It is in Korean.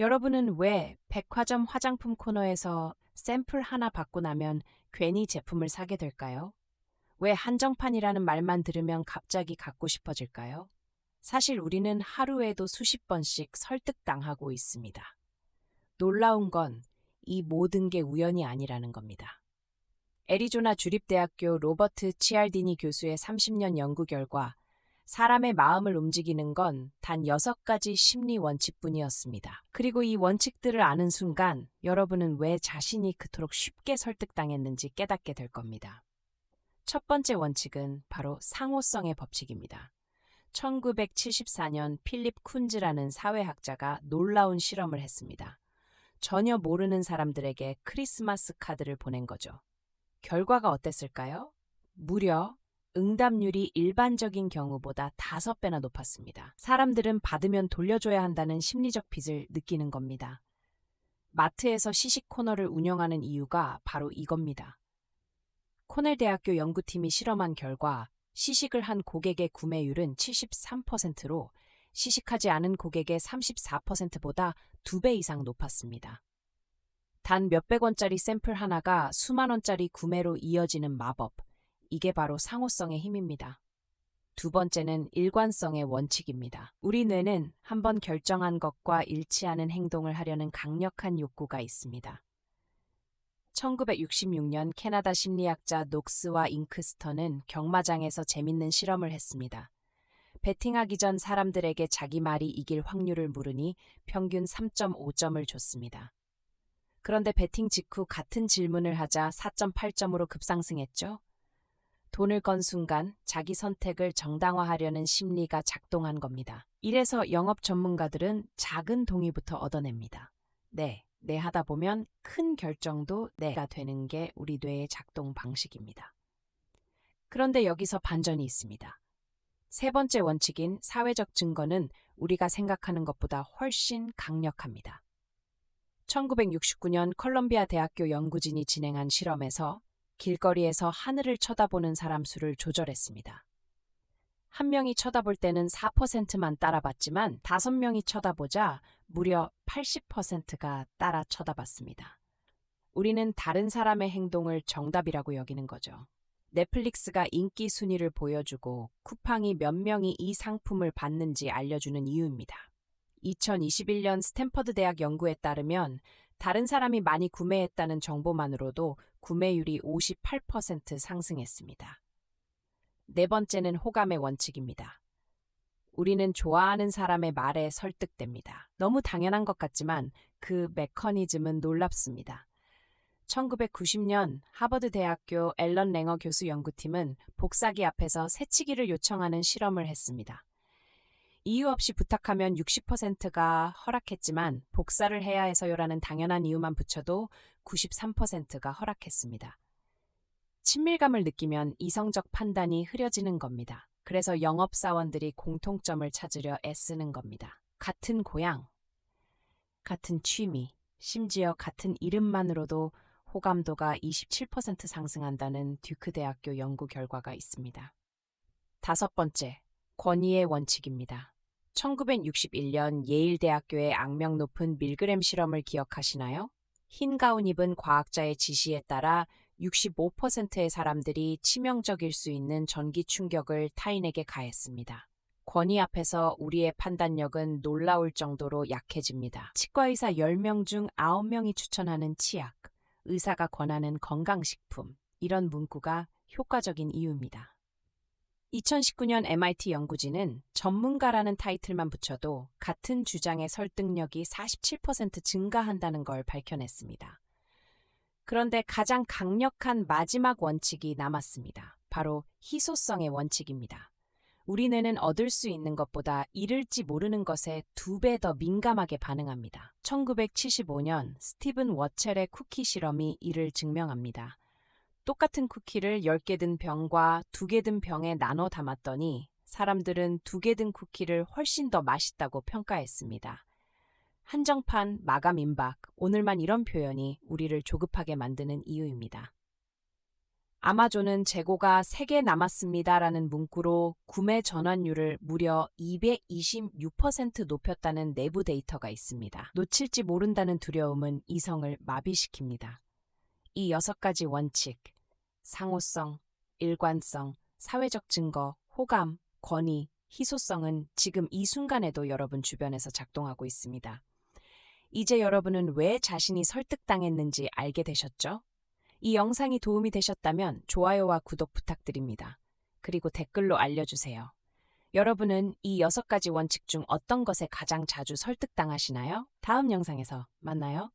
여러분은 왜 백화점 화장품 코너에서 샘플 하나 받고 나면 괜히 제품을 사게 될까요? 왜 한정판이라는 말만 들으면 갑자기 갖고 싶어질까요? 사실 우리는 하루에도 수십 번씩 설득당하고 있습니다. 놀라운 건 이 모든 게 우연이 아니라는 겁니다. 애리조나 주립대학교 로버트 치알디니 교수의 30년 연구 결과 사람의 마음을 움직이는 건 단 6가지 심리 원칙뿐이었습니다. 그리고 이 원칙들을 아는 순간 여러분은 왜 자신이 그토록 쉽게 설득당했는지 깨닫게 될 겁니다. 첫 번째 원칙은 바로 상호성의 법칙입니다. 1974년 필립 쿤즈라는 사회학자가 놀라운 실험을 했습니다. 전혀 모르는 사람들에게 크리스마스 카드를 보낸 거죠. 결과가 어땠을까요? 무려 응답률이 일반적인 경우보다 5배나 높았습니다. 사람들은 받으면 돌려줘야 한다는 심리적 빚을 느끼는 겁니다. 마트에서 시식 코너를 운영하는 이유가 바로 이겁니다. 코넬 대학교 연구팀이 실험한 결과 시식을 한 고객의 구매율은 73%로 시식하지 않은 고객의 34%보다 2배 이상 높았습니다. 단 몇백 원짜리 샘플 하나가 수만 원짜리 구매로 이어지는 마법. 이게 바로 상호성의 힘입니다. 두 번째는 일관성의 원칙입니다. 우리 뇌는 한번 결정한 것과 일치하는 행동을 하려는 강력한 욕구가 있습니다. 1966년 캐나다 심리학자 녹스와 잉크스턴은 경마장에서 재밌는 실험을 했습니다. 베팅하기 전 사람들에게 자기 말이 이길 확률을 물으니 평균 3.5점을 줬습니다. 그런데 베팅 직후 같은 질문을 하자 4.8점으로 급상승했죠. 돈을 건 순간 자기 선택을 정당화하려는 심리가 작동한 겁니다. 이래서 영업 전문가들은 작은 동의부터 얻어냅니다. 네 하다 보면 큰 결정도 네가 되는 게 우리 뇌의 작동 방식입니다. 그런데 여기서 반전이 있습니다. 세 번째 원칙인 사회적 증거는 우리가 생각하는 것보다 훨씬 강력합니다. 1969년 컬럼비아 대학교 연구진이 진행한 실험에서 길거리에서 하늘을 쳐다보는 사람 수를 조절했습니다. 한 명이 쳐다볼 때는 4%만 따라봤지만 5명이 쳐다보자 무려 80%가 따라 쳐다봤습니다. 우리는 다른 사람의 행동을 정답이라고 여기는 거죠. 넷플릭스가 인기 순위를 보여주고 쿠팡이 몇 명이 이 상품을 받는지 알려주는 이유입니다. 2021년 스탠퍼드 대학 연구에 따르면 다른 사람이 많이 구매했다는 정보만으로도 구매율이 58% 상승했습니다. 네 번째는 호감의 원칙입니다. 우리는 좋아하는 사람의 말에 설득됩니다. 너무 당연한 것 같지만 그 메커니즘은 놀랍습니다. 1990년 하버드 대학교 앨런 랭어 교수 연구팀은 복사기 앞에서 새치기를 요청하는 실험을 했습니다. 이유 없이 부탁하면 60%가 허락했지만 복사를 해야 해서요라는 당연한 이유만 붙여도 93%가 허락했습니다. 친밀감을 느끼면 이성적 판단이 흐려지는 겁니다. 그래서 영업사원들이 공통점을 찾으려 애쓰는 겁니다. 같은 고향, 같은 취미, 심지어 같은 이름만으로도 호감도가 27% 상승한다는 듀크 대학교 연구 결과가 있습니다. 다섯 번째, 권위의 원칙입니다. 1961년 예일 대학교의 악명 높은 밀그램 실험을 기억하시나요? 흰 가운 입은 과학자의 지시에 따라 65%의 사람들이 치명적일 수 있는 전기 충격을 타인에게 가했습니다. 권위 앞에서 우리의 판단력은 놀라울 정도로 약해집니다. 치과의사 10명 중 9명이 추천하는 치약, 의사가 권하는 건강식품, 이런 문구가 효과적인 이유입니다. 2019년 MIT 연구진은 전문가라는 타이틀만 붙여도 같은 주장의 설득력이 47% 증가한다는 걸 밝혀냈습니다. 그런데 가장 강력한 마지막 원칙이 남았습니다. 바로 희소성의 원칙입니다. 우리 뇌는 얻을 수 있는 것보다 잃을지 모르는 것에 2배 더 민감하게 반응합니다. 1975년 스티븐 워첼의 쿠키 실험이 이를 증명합니다. 똑같은 쿠키를 10개 든 병과 2개 든 병에 나눠 담았더니 사람들은 2개 든 쿠키를 훨씬 더 맛있다고 평가했습니다. 한정판, 마감 임박, 오늘만 이런 표현이 우리를 조급하게 만드는 이유입니다. 아마존은 재고가 3개 남았습니다라는 문구로 구매 전환율을 무려 226% 높였다는 내부 데이터가 있습니다. 놓칠지 모른다는 두려움은 이성을 마비시킵니다. 이 6가지 원칙, 상호성, 일관성, 사회적 증거, 호감, 권위, 희소성은 지금 이 순간에도 여러분 주변에서 작동하고 있습니다. 이제 여러분은 왜 자신이 설득당했는지 알게 되셨죠? 이 영상이 도움이 되셨다면 좋아요와 구독 부탁드립니다. 그리고 댓글로 알려주세요. 여러분은 이 6가지 원칙 중 어떤 것에 가장 자주 설득당하시나요? 다음 영상에서 만나요.